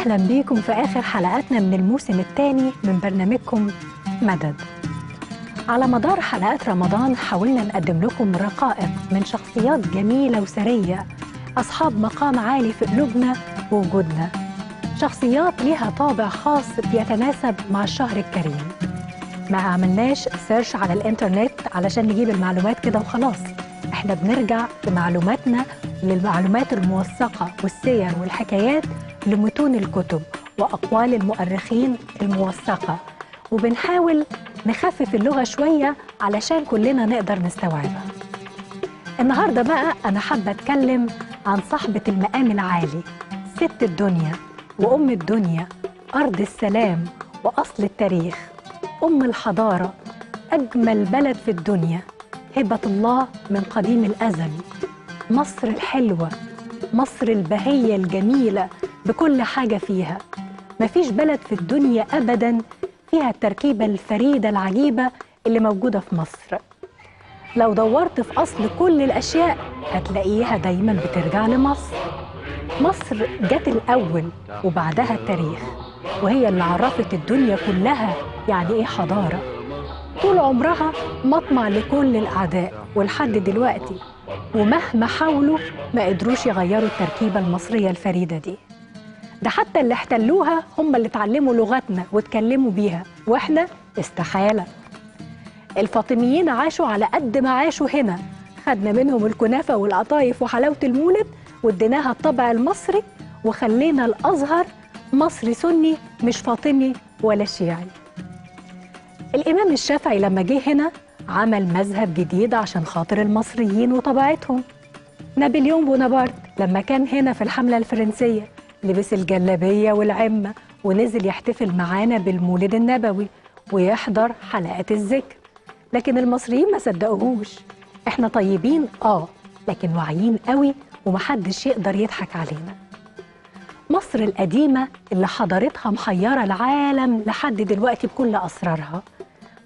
أهلا بيكم في آخر حلقاتنا من الموسم الثاني من برنامجكم مدد. على مدار حلقات رمضان حاولنا نقدم لكم رقائق من شخصيات جميلة وثرية، أصحاب مقام عالي في قلوبنا ووجودنا، شخصيات لها طابع خاص بيتناسب مع الشهر الكريم. ما عملناش سيرش على الإنترنت علشان نجيب المعلومات كده وخلاص، احنا بنرجع بمعلوماتنا للمعلومات الموثقة والسير والحكايات لمتون الكتب وأقوال المؤرخين الموثقة، وبنحاول نخفف اللغة شوية علشان كلنا نقدر نستوعبها. النهاردة بقى أنا حابة أتكلم عن صاحبة المقام العالي، ست الدنيا وأم الدنيا، أرض السلام وأصل التاريخ، أم الحضارة، أجمل بلد في الدنيا، هبة الله من قديم الأزل، مصر الحلوة، مصر البهية الجميلة بكل حاجة فيها. مفيش بلد في الدنيا أبداً فيها التركيبة الفريدة العجيبة اللي موجودة في مصر. لو دورت في أصل كل الأشياء هتلاقيها دايماً بترجع لمصر. مصر جت الأول وبعدها التاريخ، وهي اللي عرفت الدنيا كلها يعني إيه حضارة. طول عمرها مطمع لكل الأعداء ولحد دلوقتي، ومهما حاولوا ما قدروش يغيروا التركيبة المصرية الفريدة دي. ده حتى اللي احتلوها هم اللي اتعلموا لغتنا واتكلموا بيها، واحنا استحالة. الفاطميين عاشوا على قد ما عاشوا هنا، خدنا منهم الكنافة والقطايف وحلاوة المولد واديناها الطبع المصري، وخلينا الأزهر مصري سني مش فاطمي ولا شيعي. الإمام الشافعي لما جه هنا عمل مذهب جديد عشان خاطر المصريين وطبيعتهم. نابليون بونابرت لما كان هنا في الحملة الفرنسية لبس الجلابية والعمة ونزل يحتفل معانا بالمولد النبوي ويحضر حلقات الذكر، لكن المصريين ما صدقوهوش. احنا طيبين لكن واعيين قوي ومحدش يقدر يضحك علينا. مصر القديمة اللي حضارتها محيرة العالم لحد دلوقتي بكل أسرارها،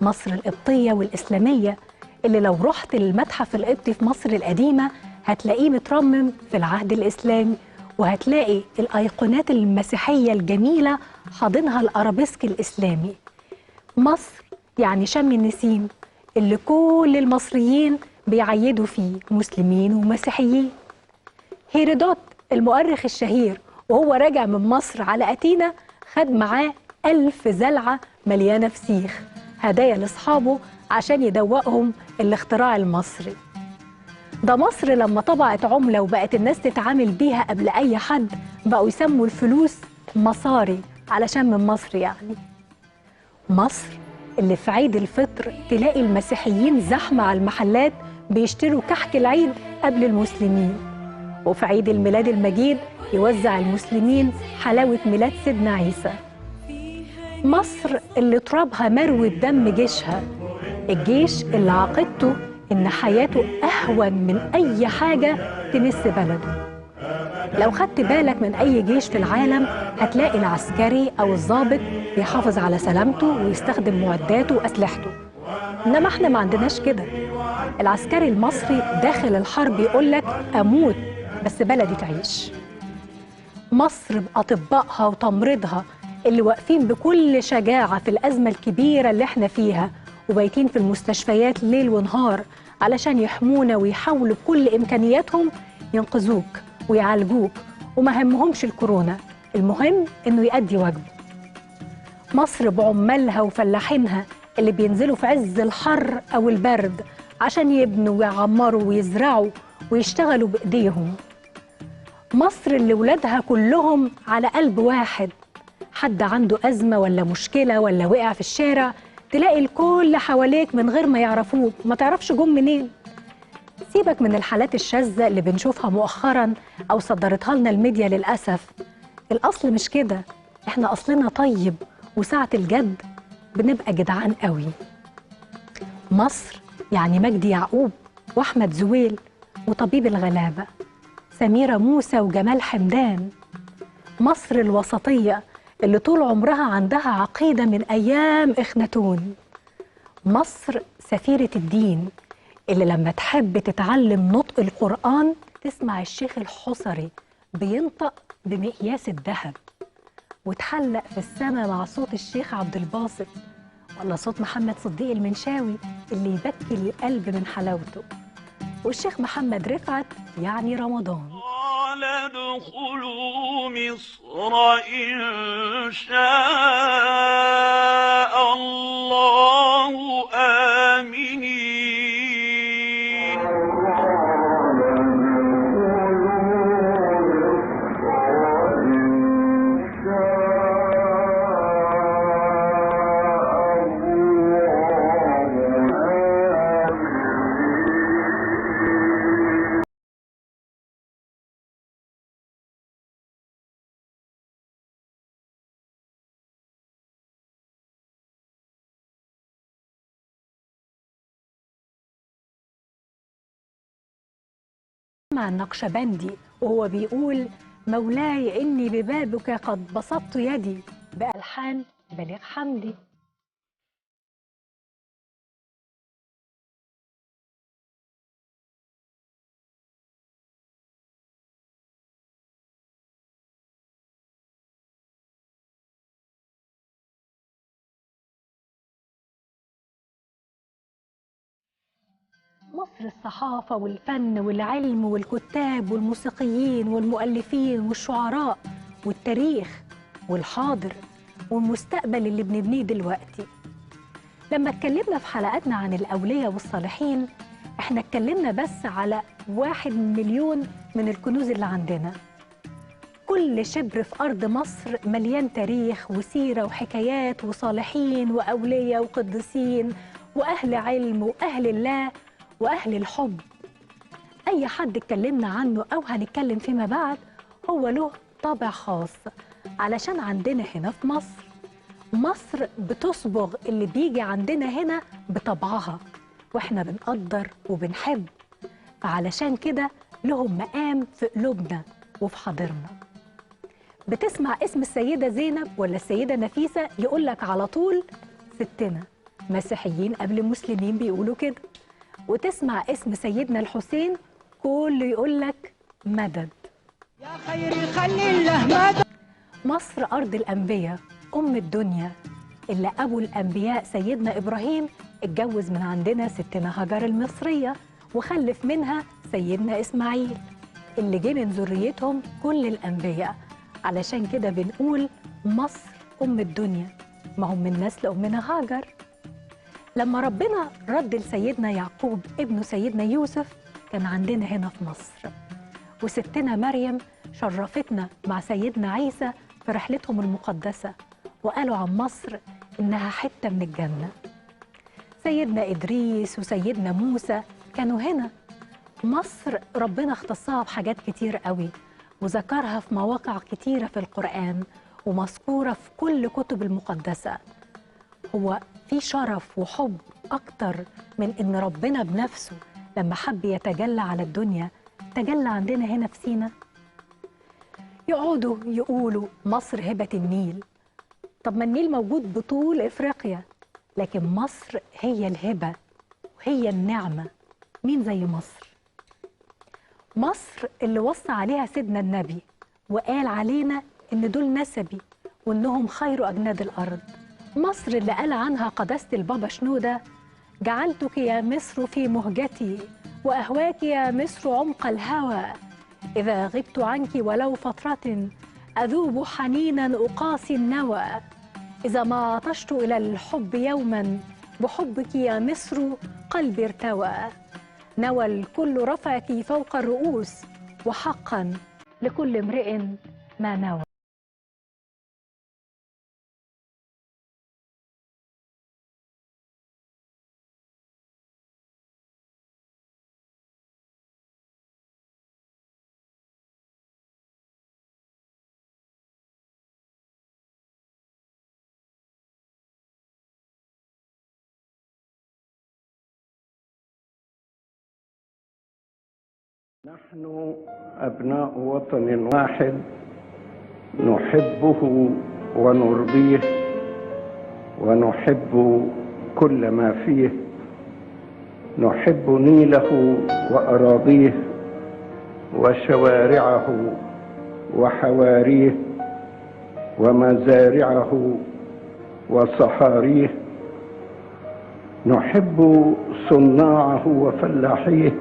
مصر القبطية والإسلامية اللي لو رحت للمتحف القبطي في مصر القديمة هتلاقيه مترمم في العهد الإسلامي، وهتلاقي الأيقونات المسيحية الجميلة حاضنها الأرابيسك الإسلامي. مصر يعني شم النسيم اللي كل المصريين بيعيدوا فيه، مسلمين ومسيحيين. هيرودوت المؤرخ الشهير وهو راجع من مصر على أثينا خد معاه 1000 زلعة مليانة فسيخ هدايا لأصحابه عشان يدوقهم الاختراع المصري. ده مصر لما طبعت عملة وبقت الناس تتعامل بيها قبل أي حد بقوا يسموا الفلوس مصاري علشان من مصر يعني. مصر اللي في عيد الفطر تلاقي المسيحيين زحمة على المحلات بيشتروا كحك العيد قبل المسلمين، وفي عيد الميلاد المجيد يوزع المسلمين حلاوة ميلاد سيدنا عيسى. مصر اللي ترابها مروي بدم جيشها، الجيش اللي عقيدته إن حياته أهون من أي حاجة تمس بلده. لو خدت بالك من أي جيش في العالم هتلاقي العسكري أو الضابط بيحافظ على سلامته ويستخدم معداته وأسلحته، إنما إحنا ما عندناش كده. العسكري المصري داخل الحرب يقولك أموت بس بلدي تعيش. مصر بأطبائها وتمريضها اللي واقفين بكل شجاعة في الأزمة الكبيرة اللي احنا فيها، وبايتين في المستشفيات ليل ونهار علشان يحمونا ويحاولوا بكل إمكانياتهم ينقذوك ويعالجوك، وما همهمش الكورونا، المهم إنه يؤدي واجبه. مصر بعمالها وفلاحينها اللي بينزلوا في عز الحر أو البرد عشان يبنوا ويعمروا ويزرعوا ويشتغلوا بإيديهم. مصر اللي ولادها كلهم على قلب واحد، حد عنده أزمة ولا مشكلة ولا وقع في الشارع تلاقي الكل حواليك من غير ما يعرفوك، ما تعرفش جم منين. سيبك من الحالات الشاذة اللي بنشوفها مؤخراً أو صدرتها لنا الميديا للأسف. الأصل مش كده، إحنا أصلنا طيب وساعة الجد بنبقى جدعان قوي. مصر يعني مجدي يعقوب وأحمد زويل وطبيب الغلابة، سميرة موسى وجمال حمدان. مصر الوسطية اللي طول عمرها عندها عقيدة من أيام إخناتون. مصر سفيرة الدين اللي لما تحب تتعلم نطق القرآن تسمع الشيخ الحصري بينطق بمقياس الذهب. وتحلق في السماء مع صوت الشيخ عبد الباسط، ولا صوت محمد صديق المنشاوي اللي يبكي القلب من حلاوته، والشيخ محمد رفعت يعني رمضان. قال ادخلوا مصر إن شاء الله آمنين. مع النقشبندي وهو بيقول مولاي إني ببابك قد بسطت يدي بألحان بليغ حمدي. مصر الصحافة والفن والعلم والكتاب والموسيقيين والمؤلفين والشعراء والتاريخ والحاضر والمستقبل اللي بنبنيه دلوقتي. لما اتكلمنا في حلقاتنا عن الأولياء والصالحين، احنا اتكلمنا بس على 1,000,000 من الكنوز اللي عندنا. كل شبر في أرض مصر مليان تاريخ وسيرة وحكايات وصالحين وأولياء وقديسين وأهل علم وأهل الله وأهل الحب. أي حد اتكلمنا عنه أو هنتكلم فيما بعد هو له طابع خاص، علشان عندنا هنا في مصر بتصبغ اللي بيجي عندنا هنا بطبعها، وإحنا بنقدر وبنحب، فعلشان كده لهم مقام في قلوبنا وفي حاضرنا. بتسمع اسم السيدة زينب ولا السيدة نفيسة يقولك على طول ستنا، مسيحيين قبل مسلمين بيقولوا كده. وتسمع اسم سيدنا الحسين كله يقولك مدد يا خير خلي الله مدد. مصر أرض الأنبياء، أم الدنيا، اللي أبو الأنبياء سيدنا إبراهيم اتجوز من عندنا ستنا هاجر المصرية وخلف منها سيدنا إسماعيل اللي جه من ذريتهم كل الأنبياء. علشان كده بنقول مصر أم الدنيا، ما هم من نسل أمنا هاجر. لما ربنا رد لسيدنا يعقوب ابن سيدنا يوسف كان عندنا هنا في مصر، وستنا مريم شرفتنا مع سيدنا عيسى في رحلتهم المقدسة، وقالوا عن مصر إنها حتة من الجنة. سيدنا إدريس وسيدنا موسى كانوا هنا. مصر ربنا اختصها بحاجات كتير قوي وذكرها في مواقع كتيرة في القرآن ومذكورة في كل كتب المقدسة. هو في شرف وحب أكتر من إن ربنا بنفسه لما حب يتجلى على الدنيا تجلى عندنا هنا في سينا؟ يقعدوا يقولوا مصر هبة النيل. طب ما النيل موجود بطول إفريقيا، لكن مصر هي الهبة وهي النعمة. مين زي مصر؟ مصر اللي وصى عليها سيدنا النبي وقال علينا إن دول نسبي وإنهم خير أجناد الأرض. مصر اللي قال عنها قداسة البابا شنودة جعلتك يا مصر في مهجتي وأهواك يا مصر عمق الهوى، إذا غبت عنك ولو فترة أذوب حنينا أقاسي النوى، إذا ما عطشت إلى الحب يوما بحبك يا مصر قلبي ارتوى، نوى الكل رفعك فوق الرؤوس وحقا لكل امرئ ما نوى. نحن أبناء وطن واحد نحبه ونرضيه ونحب كل ما فيه، نحب نيله وأراضيه وشوارعه وحواريه ومزارعه وصحاريه، نحب صناعه وفلاحيه،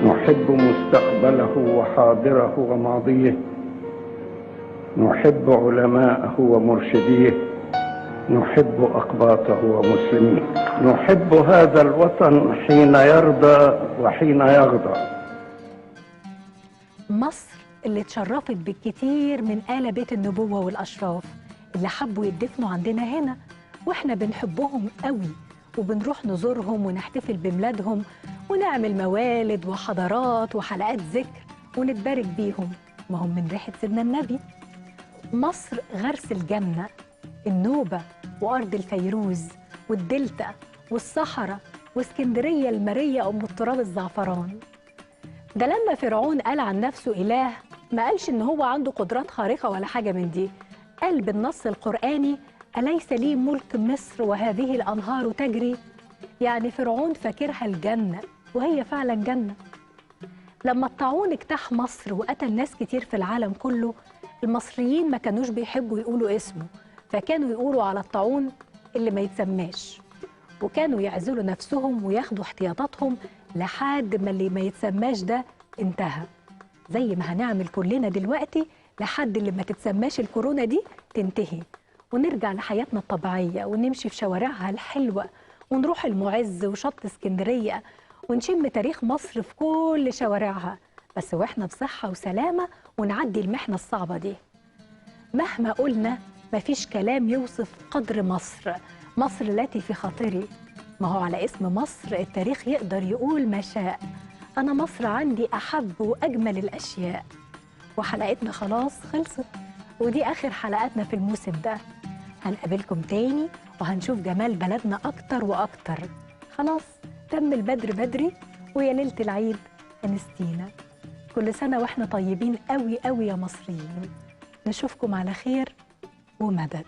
نحب مستقبله وحاضره وماضيه، نحب علماءه ومرشديه، نحب أقباطه ومسلميه، نحب هذا الوطن حين يرضى وحين يغضب. مصر اللي اتشرفت بالكتير من آل بيت النبوة والأشراف اللي حبوا يدفنوا عندنا هنا، واحنا بنحبهم قوي وبنروح نزورهم ونحتفل بميلادهم ونعمل موالد وحضارات وحلقات ذكر ونتبارك بيهم، ما هم من ريحة سيدنا النبي. مصر غرس الجنة، النوبة وأرض الفيروز والدلتا والصحراء واسكندرية المارية أم التراب الزعفران. ده لما فرعون قال عن نفسه إله ما قالش إن هو عنده قدرات خارقة ولا حاجة من دي، قال بالنص القرآني: أليس لي ملك مصر وهذه الأنهار تجري؟ يعني فرعون فاكرها الجنة وهي فعلا جنة. لما الطاعون اجتاح مصر وقتل ناس كتير في العالم كله، المصريين ما كانوش بيحبوا يقولوا اسمه، فكانوا يقولوا على الطاعون اللي ما يتسماش، وكانوا يعزلوا نفسهم وياخدوا احتياطاتهم لحد ما اللي ما يتسماش ده انتهى، زي ما هنعمل كلنا دلوقتي لحد اللي ما تتسماش الكورونا دي تنتهي ونرجع لحياتنا الطبيعية ونمشي في شوارعها الحلوة ونروح المعز وشط اسكندرية ونشم تاريخ مصر في كل شوارعها، بس واحنا بصحة وسلامة ونعدي المحنة الصعبة دي. مهما قلنا مفيش كلام يوصف قدر مصر، مصر التي في خاطري. ما هو على اسم مصر التاريخ يقدر يقول ما شاء. أنا مصر عندي أحب وأجمل الأشياء. وحلقتنا خلاص خلصت، ودي آخر حلقاتنا في الموسم ده. هنقابلكم تاني وهنشوف جمال بلدنا أكتر وأكتر. خلاص تم البدر بدري ويا ليلة العيد أنستينا. كل سنة وإحنا طيبين قوي قوي يا مصريين. نشوفكم على خير ومدد.